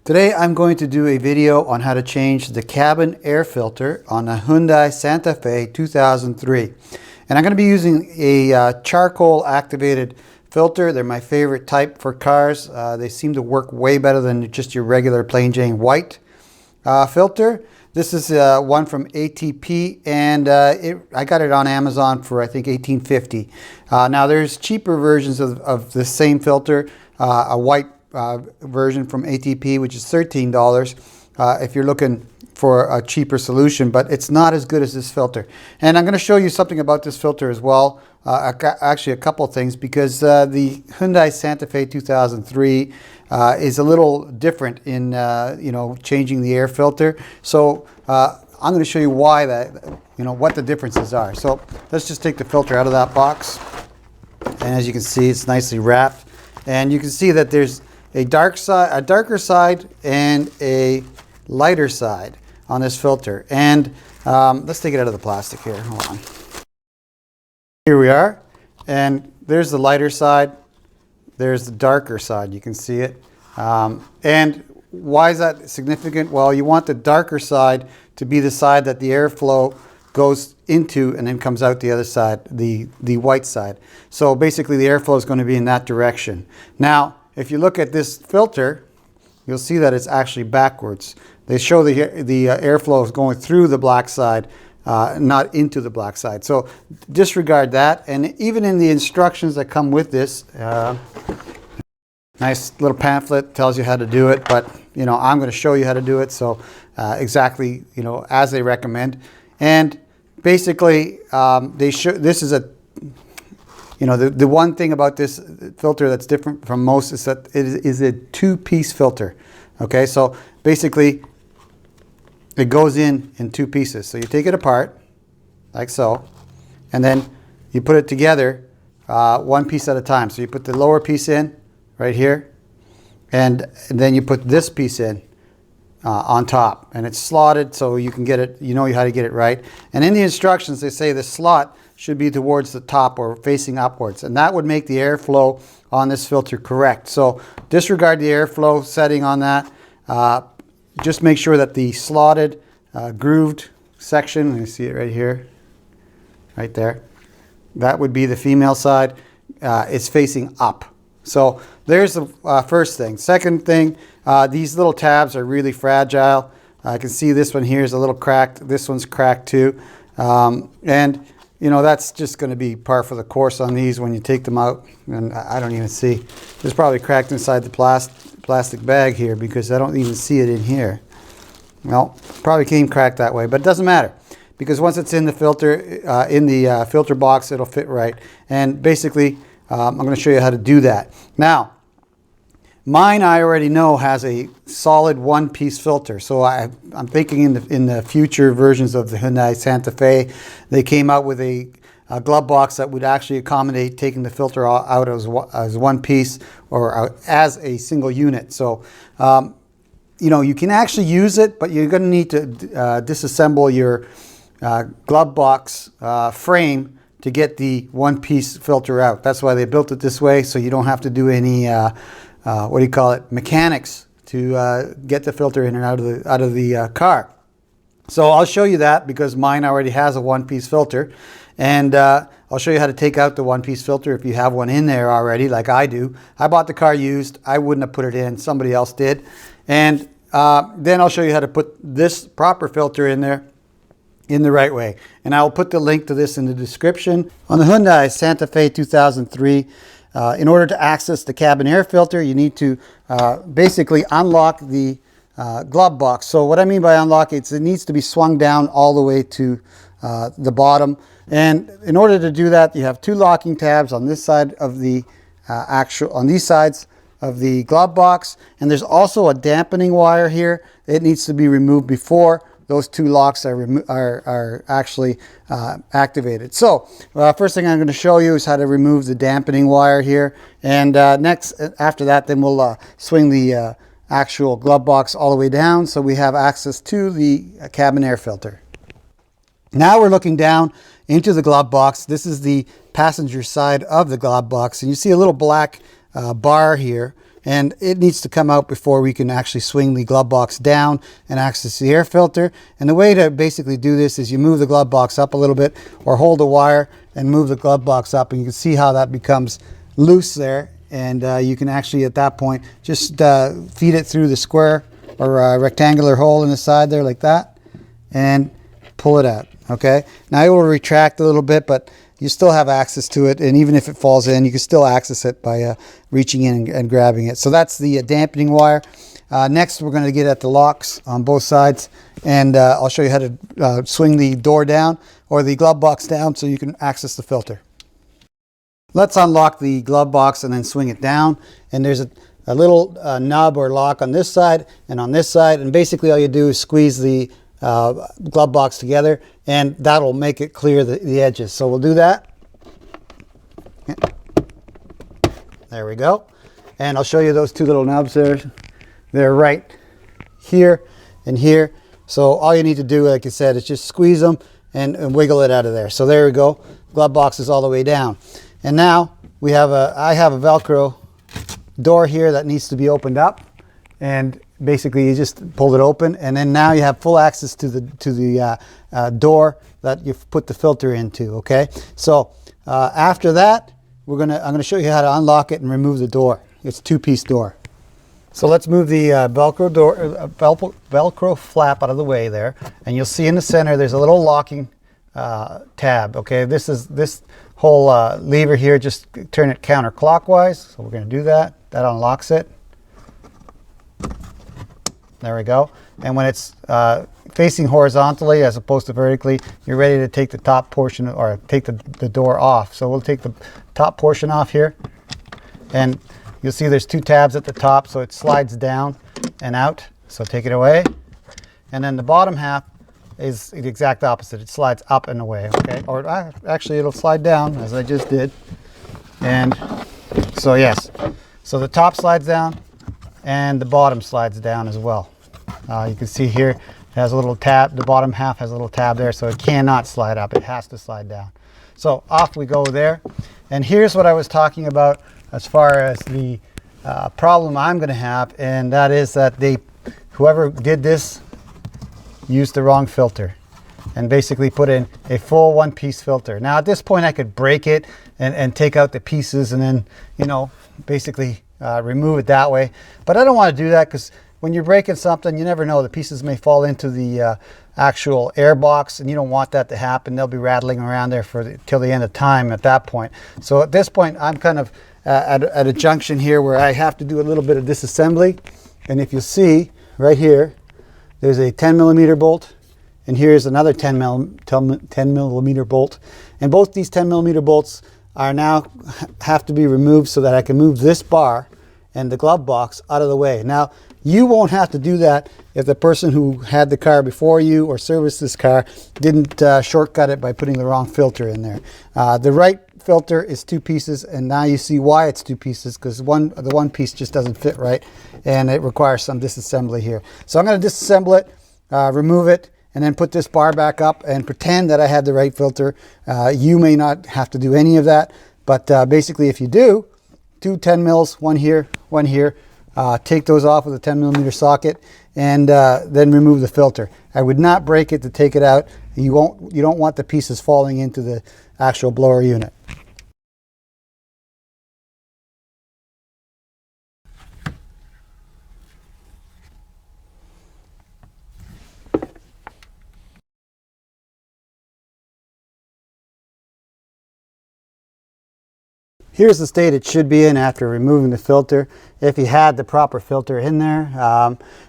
Today I'm going to do a video on how to change the cabin air filter on a Hyundai Santa Fe 2003. And I'm going to be using a charcoal activated filter. They're my favorite type for cars. They seem to work way better than just your regular plain Jane white filter. This is one from ATP, and I got it on Amazon for I think $18.50. Now there's cheaper versions of the same filter, a white version from ATP, which is $13 if you're looking for a cheaper solution, but it's not as good as this filter. And I'm going to show you something about this filter as well. Actually, a couple of things, because the Hyundai Santa Fe 2003 is a little different in changing the air filter. So I'm going to show you why what the differences are. So let's just take the filter out of that box, and as you can see, it's nicely wrapped, and you can see that there's a darker side and a lighter side on this filter. And let's take it out of the plastic here. Hold on. Here we are, and there's the lighter side, there's the darker side. You can see it. And why is that significant? Well, you want the darker side to be the side that the airflow goes into and then comes out the other side, the white side. So basically the airflow is going to be in that direction. Now if you look at this filter, you'll see that it's actually backwards. They show the airflow is going through the black side, not into the black side. So disregard that. And even in the instructions that come with this, nice little pamphlet tells you how to do it, but I'm going to show you how to do it. So exactly as they recommend. And basically this is a the one thing about this filter that's different from most is that it is a two-piece filter. Okay, so basically it goes in two pieces. So you take it apart like so, and then you put it together one piece at a time. So you put the lower piece in right here, and then you put this piece in on top, and it's slotted so you can get it, how to get it right. And in the instructions they say the slot should be towards the top or facing upwards, and that would make the airflow on this filter correct. So disregard the airflow setting on that. Just make sure that the slotted grooved section, you see it right here, right there, that would be the female side, is facing up. So there's the first thing. Second thing, these little tabs are really fragile. I can see this one here is a little cracked. This one's cracked too. And that's just going to be par for the course on these when you take them out. And I don't even see. It's probably cracked inside the plastic bag here, because I don't even see it in here. Well, probably came cracked that way, but it doesn't matter, because once it's in the filter, filter box, it'll fit right. And basically, I'm going to show you how to do that. Now, mine I already know has a solid one-piece filter. So I'm thinking in the future versions of the Hyundai Santa Fe, they came out with a glove box that would actually accommodate taking the filter out as one piece or as a single unit. So you can actually use it, but you're going to need to disassemble your glove box frame to get the one-piece filter out. That's why they built it this way, so you don't have to do any mechanics to get the filter in and out of the car. So I'll show you that, because mine already has a one-piece filter, and I'll show you how to take out the one-piece filter if you have one in there already, like I do. I bought the car used. I wouldn't have put it in. Somebody else did. And then I'll show you how to put this proper filter in there in the right way. And I'll put the link to this in the description. On the Hyundai Santa Fe 2003, in order to access the cabin air filter, you need to basically unlock the glove box. So what I mean by unlock, it needs to be swung down all the way to the bottom. And in order to do that, you have two locking tabs on this side of the on these sides of the glove box, and there's also a dampening wire here. It needs to be removed before those two locks are actually activated. So first thing I'm going to show you is how to remove the dampening wire here, and after that then we'll swing the actual glove box all the way down so we have access to the cabin air filter. Now we're looking down into the glove box. This is the passenger side of the glove box, and you see a little black bar here and it needs to come out before we can actually swing the glove box down and access the air filter. And the way to basically do this is you move the glove box up a little bit, or hold the wire and move the glove box up, and you can see how that becomes loose there. And you can actually at that point just feed it through the square or rectangular hole in the side there like that, and pull it out. Okay, now it will retract a little bit, but you still have access to it, and even if it falls in, you can still access it by reaching in and grabbing it. So that's the dampening wire. Next, we're going to get at the locks on both sides, and I'll show you how to swing the door down or the glove box down so you can access the filter. Let's unlock the glove box and then swing it down. And there's a little nub or lock on this side and on this side, and basically all you do is squeeze the glove box together, and that'll make it clear the edges. So we'll do that. There we go. And I'll show you those two little nubs there. They're right here and here. So all you need to do, like I said, is just squeeze them and wiggle it out of there. So there we go. Glove box is all the way down. And now I have a Velcro door here that needs to be opened up, and basically you just pull it open, and then now you have full access to the door that you've put the filter into. Okay, so after that I'm gonna show you how to unlock it and remove the door. It's a two-piece door. So let's move the Velcro flap out of the way there, and you'll see in the center there's a little locking tab. Okay, this whole lever here, just turn it counterclockwise. So we're going to do that. That unlocks it. There we go. And when it's facing horizontally as opposed to vertically, you're ready to take the top portion, or take the door off. So we'll take the top portion off here, and you'll see there's two tabs at the top, so it slides down and out. So take it away. And then the bottom half is the exact opposite. It slides up and away, okay? Or actually it'll slide down as I just did. And so yes, so the top slides down and the bottom slides down as well. You can see here it has a little tab. The bottom half has a little tab there, so it cannot slide up. It has to slide down. So off we go there. And here's what I was talking about as far as the problem I'm going to have, and that is that whoever did this used the wrong filter and basically put in a full one-piece filter. Now at this point I could break it and take out the pieces and then, you know, basically remove it that way, but I don't want to do that, because when you're breaking something, you never know, the pieces may fall into the actual air box, and you don't want that to happen. They'll be rattling around there till the end of time at that point. So at this point I'm kind of at a junction here where I have to do a little bit of disassembly. And if you see right here, there's a 10 millimeter bolt, and here's another 10 millimeter bolt. And both these 10 millimeter bolts have to be removed so that I can move this bar and the glove box out of the way. Now, you won't have to do that if the person who had the car before you or serviced this car didn't shortcut it by putting the wrong filter in there. The right filter is two pieces, and now you see why it's two pieces, because the one piece just doesn't fit right, and it requires some disassembly here. So I'm going to disassemble it, remove it, and then put this bar back up and pretend that I had the right filter. You may not have to do any of that, but basically if you do, two 10 mils, one here, take those off with a 10 millimeter socket, and then remove the filter. I would not break it to take it out. You don't want the pieces falling into the actual blower unit. Here's the state it should be in after removing the filter, if you had the proper filter in there.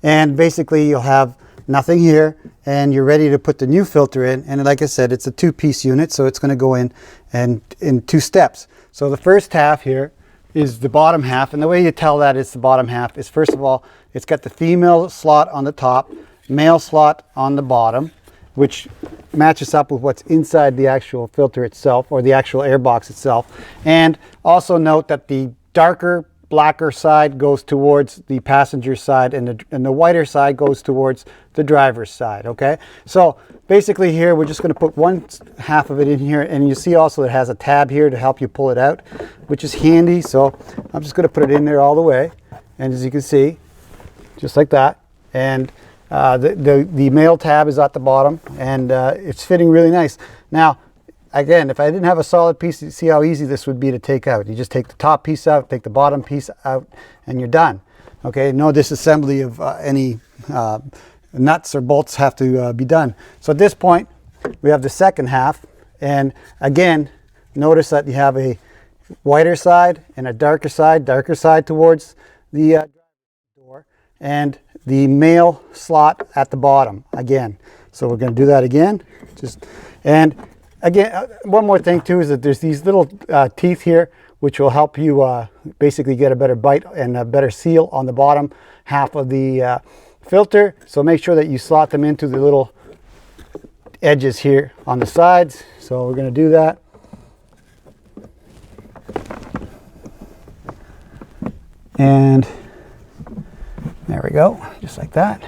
And basically you'll have nothing here, and you're ready to put the new filter in. And like I said, it's a two-piece unit, so it's going to go in two steps. So the first half here is the bottom half, and the way you tell that it's the bottom half is, first of all, it's got the female slot on the top, male slot on the bottom, which matches up with what's inside the actual filter itself, or the actual air box itself. And also note that the darker, blacker side goes towards the passenger side, and the whiter side goes towards the driver's side. Okay, so basically here we're just going to put one half of it in here, and you see also it has a tab here to help you pull it out, which is handy. So I'm just going to put it in there all the way, and as you can see, just like that. And the male tab is at the bottom, and it's fitting really nice. Now, again, if I didn't have a solid piece, you see how easy this would be to take out. You just take the top piece out, take the bottom piece out, and you're done. Okay, no disassembly of any nuts or bolts have to be done. So at this point, we have the second half, and again, notice that you have a whiter side and a darker side towards the door, and the male slot at the bottom again. So we're going to do that again. And again, one more thing too is that there's these little teeth here which will help you basically get a better bite and a better seal on the bottom half of the filter. So make sure that you slot them into the little edges here on the sides. So we're going to do that. And there we go, just like that.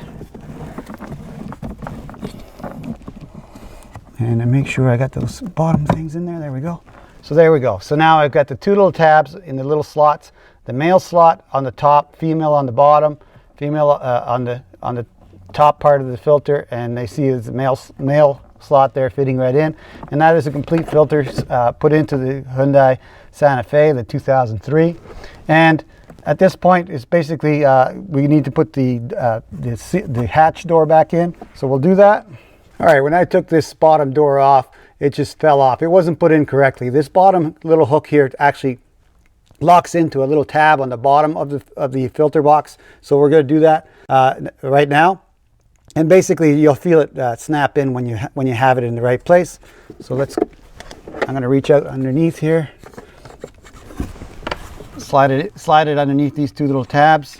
And I make sure I got those bottom things in there. There we go. So there we go. So now I've got the two little tabs in the little slots. The male slot on the top, female on the bottom, female on the top part of the filter, and they see the male slot there fitting right in. And that is a complete filter put into the Hyundai Santa Fe, the 2003. And at this point, it's basically we need to put the hatch door back in. So we'll do that. All right, when I took this bottom door off, it just fell off. It wasn't put in correctly. This bottom little hook here actually locks into a little tab on the bottom of the filter box. So we're going to do that right now. And basically, you'll feel it snap in when you have it in the right place. So I'm going to reach out underneath here. Slide it underneath these two little tabs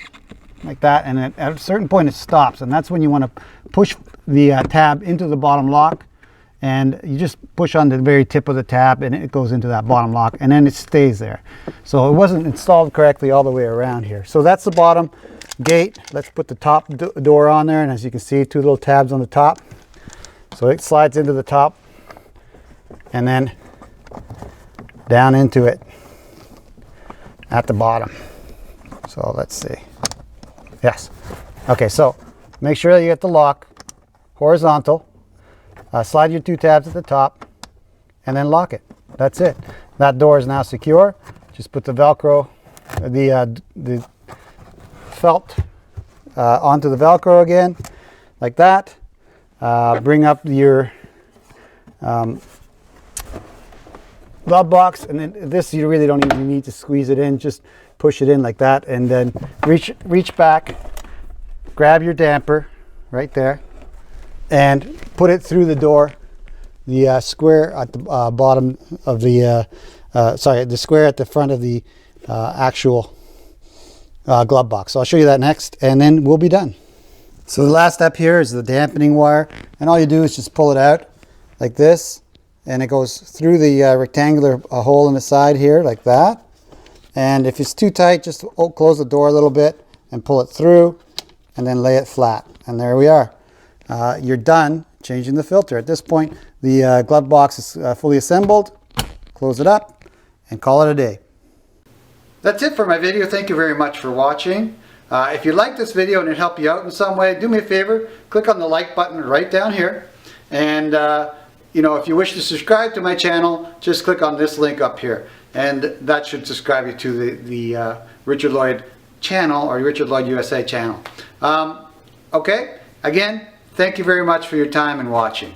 like that, and at a certain point it stops, and that's when you want to push the tab into the bottom lock, and you just push on the very tip of the tab and it goes into that bottom lock, and then it stays there. So it wasn't installed correctly all the way around here. So that's the bottom gate. Let's put the top door on there, and as you can see, two little tabs on the top. So it slides into the top and then down into it at the bottom. So let's see. Yes. Okay, so make sure that you get the lock horizontal. Slide your two tabs at the top and then lock it. That's it. That door is now secure. Just put the Velcro, the felt onto the Velcro again, like that. Bring up your glove box, and then this you really don't even need to squeeze it in. Just push it in like that, and then reach back, grab your damper right there, and put it through the door, the square at the bottom of the the square at the front of the actual glove box. So I'll show you that next, and then we'll be done. So the last step here is the dampening wire, and all you do is just pull it out like this, and it goes through the rectangular hole in the side here like that. And if it's too tight, just close the door a little bit and pull it through, and then lay it flat. And there we are. You're done changing the filter. At this point, the glove box is fully assembled. Close it up and call it a day. That's it for my video. Thank you very much for watching. If you like this video and it helped you out in some way, do me a favor, click on the like button right down here. And you know, if you wish to subscribe to my channel, just click on this link up here, and that should subscribe you to the Richard Lloyd channel, or Richard Lloyd USA channel. Okay, again, thank you very much for your time and watching.